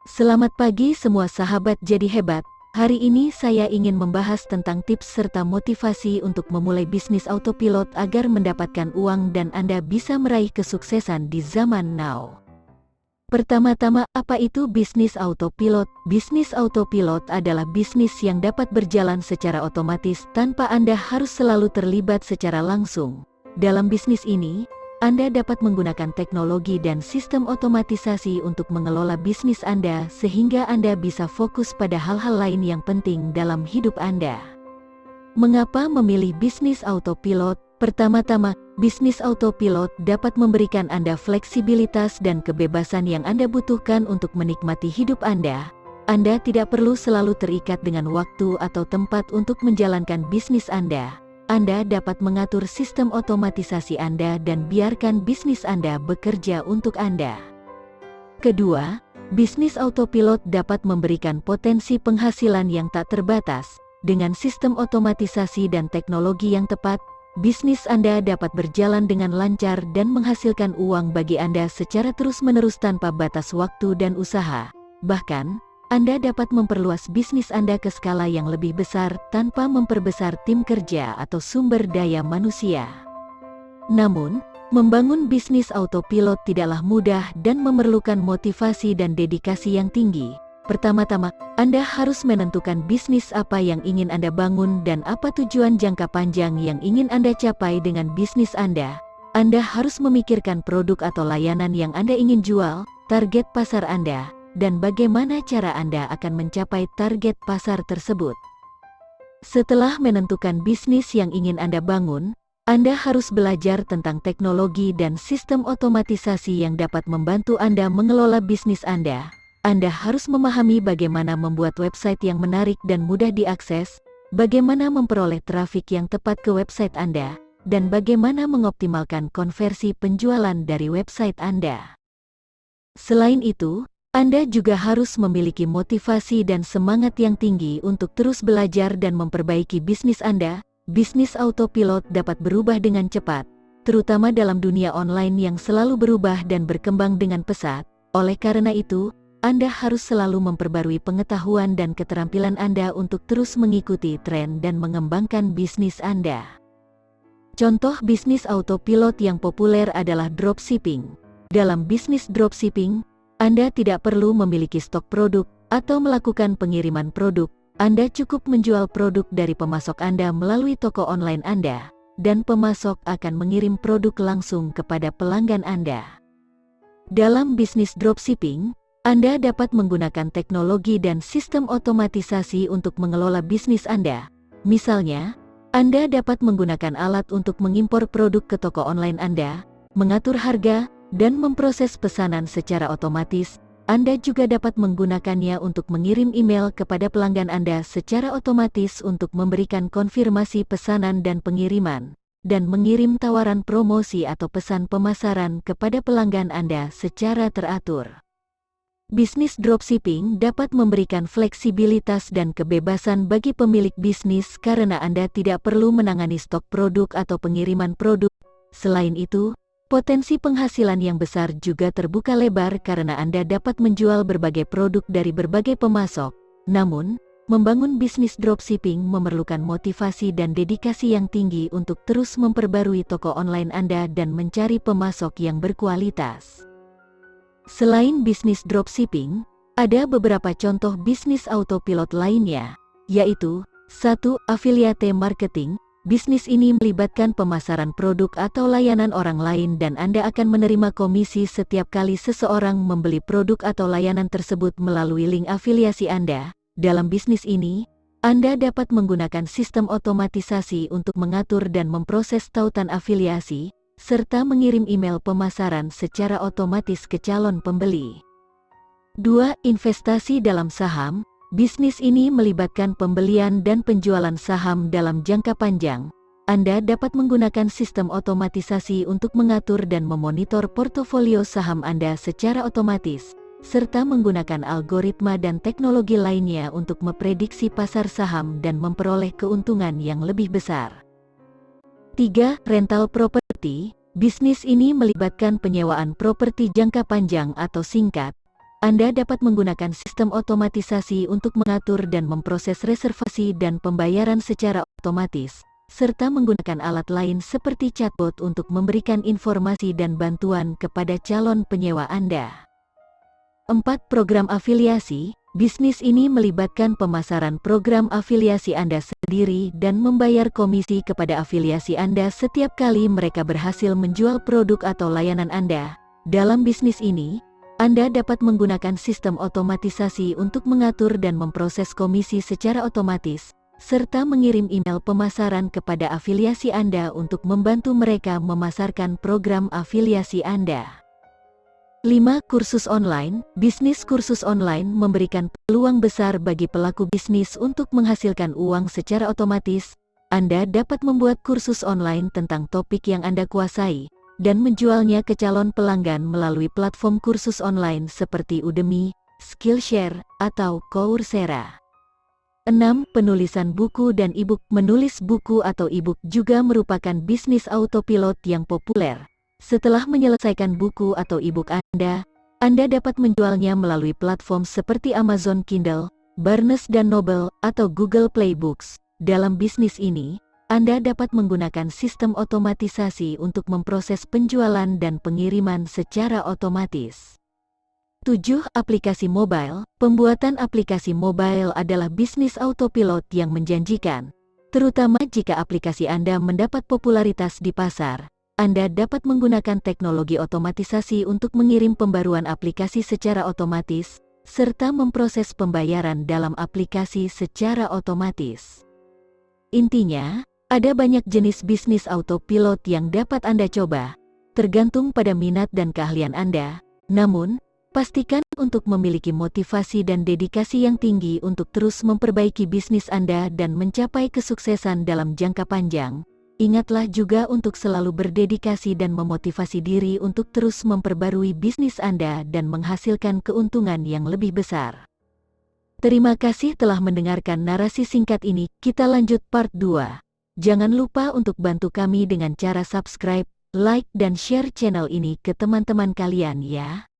Selamat pagi semua sahabat jadi hebat. Hari ini saya ingin membahas tentang tips serta motivasi untuk memulai bisnis autopilot agar mendapatkan uang dan Anda bisa meraih kesuksesan di zaman now. Pertama-tama, apa itu bisnis autopilot? Bisnis autopilot adalah bisnis yang dapat berjalan secara otomatis tanpa Anda harus selalu terlibat secara langsung. Dalam bisnis ini, Anda dapat menggunakan teknologi dan sistem otomatisasi untuk mengelola bisnis Anda sehingga Anda bisa fokus pada hal-hal lain yang penting dalam hidup Anda. Mengapa memilih bisnis autopilot? Pertama-tama, bisnis autopilot dapat memberikan Anda fleksibilitas dan kebebasan yang Anda butuhkan untuk menikmati hidup Anda. Anda tidak perlu selalu terikat dengan waktu atau tempat untuk menjalankan bisnis Anda. Anda dapat mengatur sistem otomatisasi Anda dan biarkan bisnis Anda bekerja untuk Anda. Kedua, bisnis autopilot dapat memberikan potensi penghasilan yang tak terbatas. Dengan sistem otomatisasi dan teknologi yang tepat, bisnis Anda dapat berjalan dengan lancar dan menghasilkan uang bagi Anda secara terus-menerus tanpa batas waktu dan usaha. Bahkan, Anda dapat memperluas bisnis Anda ke skala yang lebih besar tanpa memperbesar tim kerja atau sumber daya manusia. Namun, membangun bisnis autopilot tidaklah mudah dan memerlukan motivasi dan dedikasi yang tinggi. Pertama-tama, Anda harus menentukan bisnis apa yang ingin Anda bangun dan apa tujuan jangka panjang yang ingin Anda capai dengan bisnis Anda. Anda harus memikirkan produk atau layanan yang Anda ingin jual, target pasar Anda, dan bagaimana cara Anda akan mencapai target pasar tersebut. Setelah menentukan bisnis yang ingin Anda bangun, Anda harus belajar tentang teknologi dan sistem otomatisasi yang dapat membantu Anda mengelola bisnis Anda. Anda harus memahami bagaimana membuat website yang menarik dan mudah diakses, bagaimana memperoleh trafik yang tepat ke website Anda, dan bagaimana mengoptimalkan konversi penjualan dari website Anda. Selain itu, Anda juga harus memiliki motivasi dan semangat yang tinggi untuk terus belajar dan memperbaiki bisnis Anda. Bisnis autopilot dapat berubah dengan cepat, terutama dalam dunia online yang selalu berubah dan berkembang dengan pesat. Oleh karena itu, Anda harus selalu memperbarui pengetahuan dan keterampilan Anda untuk terus mengikuti tren dan mengembangkan bisnis Anda. Contoh bisnis autopilot yang populer adalah dropshipping. Dalam bisnis dropshipping, Anda tidak perlu memiliki stok produk atau melakukan pengiriman produk. Anda cukup menjual produk dari pemasok Anda melalui toko online Anda, dan pemasok akan mengirim produk langsung kepada pelanggan Anda. Dalam bisnis dropshipping, Anda dapat menggunakan teknologi dan sistem otomatisasi untuk mengelola bisnis Anda. Misalnya, Anda dapat menggunakan alat untuk mengimpor produk ke toko online Anda, mengatur harga, dan memproses pesanan secara otomatis. Anda juga dapat menggunakannya untuk mengirim email kepada pelanggan Anda secara otomatis untuk memberikan konfirmasi pesanan dan pengiriman, dan mengirim tawaran promosi atau pesan pemasaran kepada pelanggan Anda secara teratur. Bisnis dropshipping dapat memberikan fleksibilitas dan kebebasan bagi pemilik bisnis karena Anda tidak perlu menangani stok produk atau pengiriman produk. Selain itu, potensi penghasilan yang besar juga terbuka lebar karena Anda dapat menjual berbagai produk dari berbagai pemasok. Namun, membangun bisnis dropshipping memerlukan motivasi dan dedikasi yang tinggi untuk terus memperbarui toko online Anda dan mencari pemasok yang berkualitas. Selain bisnis dropshipping, ada beberapa contoh bisnis autopilot lainnya, yaitu 1. Affiliate marketing. Bisnis ini melibatkan pemasaran produk atau layanan orang lain dan Anda akan menerima komisi setiap kali seseorang membeli produk atau layanan tersebut melalui link afiliasi Anda. Dalam bisnis ini, Anda dapat menggunakan sistem otomatisasi untuk mengatur dan memproses tautan afiliasi, serta mengirim email pemasaran secara otomatis ke calon pembeli. 2. Investasi dalam saham. Bisnis ini melibatkan pembelian dan penjualan saham dalam jangka panjang. Anda dapat menggunakan sistem otomatisasi untuk mengatur dan memonitor portofolio saham Anda secara otomatis, serta menggunakan algoritma dan teknologi lainnya untuk memprediksi pasar saham dan memperoleh keuntungan yang lebih besar. 3. Rental properti. Bisnis ini melibatkan penyewaan properti jangka panjang atau singkat. Anda dapat menggunakan sistem otomatisasi untuk mengatur dan memproses reservasi dan pembayaran secara otomatis, serta menggunakan alat lain seperti chatbot untuk memberikan informasi dan bantuan kepada calon penyewa Anda. 4. Program afiliasi. Bisnis ini melibatkan pemasaran program afiliasi Anda sendiri dan membayar komisi kepada afiliasi Anda setiap kali mereka berhasil menjual produk atau layanan Anda. Dalam bisnis ini, Anda dapat menggunakan sistem otomatisasi untuk mengatur dan memproses komisi secara otomatis, serta mengirim email pemasaran kepada afiliasi Anda untuk membantu mereka memasarkan program afiliasi Anda. 5. Kursus online. Bisnis kursus online memberikan peluang besar bagi pelaku bisnis untuk menghasilkan uang secara otomatis. Anda dapat membuat kursus online tentang topik yang Anda kuasai, dan menjualnya ke calon pelanggan melalui platform kursus online seperti Udemy, Skillshare, atau Coursera. 6. Penulisan buku dan e-book. Menulis buku atau e-book juga merupakan bisnis autopilot yang populer. Setelah menyelesaikan buku atau e-book Anda dapat menjualnya melalui platform seperti Amazon Kindle, Barnes & Noble, atau Google Play Books. Dalam bisnis ini, Anda dapat menggunakan sistem otomatisasi untuk memproses penjualan dan pengiriman secara otomatis. 7. Aplikasi mobile. Pembuatan aplikasi mobile adalah bisnis autopilot yang menjanjikan, terutama jika aplikasi Anda mendapat popularitas di pasar. Anda dapat menggunakan teknologi otomatisasi untuk mengirim pembaruan aplikasi secara otomatis, serta memproses pembayaran dalam aplikasi secara otomatis. Intinya, ada banyak jenis bisnis autopilot yang dapat Anda coba, tergantung pada minat dan keahlian Anda. Namun, pastikan untuk memiliki motivasi dan dedikasi yang tinggi untuk terus memperbaiki bisnis Anda dan mencapai kesuksesan dalam jangka panjang. Ingatlah juga untuk selalu berdedikasi dan memotivasi diri untuk terus memperbarui bisnis Anda dan menghasilkan keuntungan yang lebih besar. Terima kasih telah mendengarkan narasi singkat ini. Kita lanjut part 2. Jangan lupa untuk bantu kami dengan cara subscribe, like, dan share channel ini ke teman-teman kalian ya.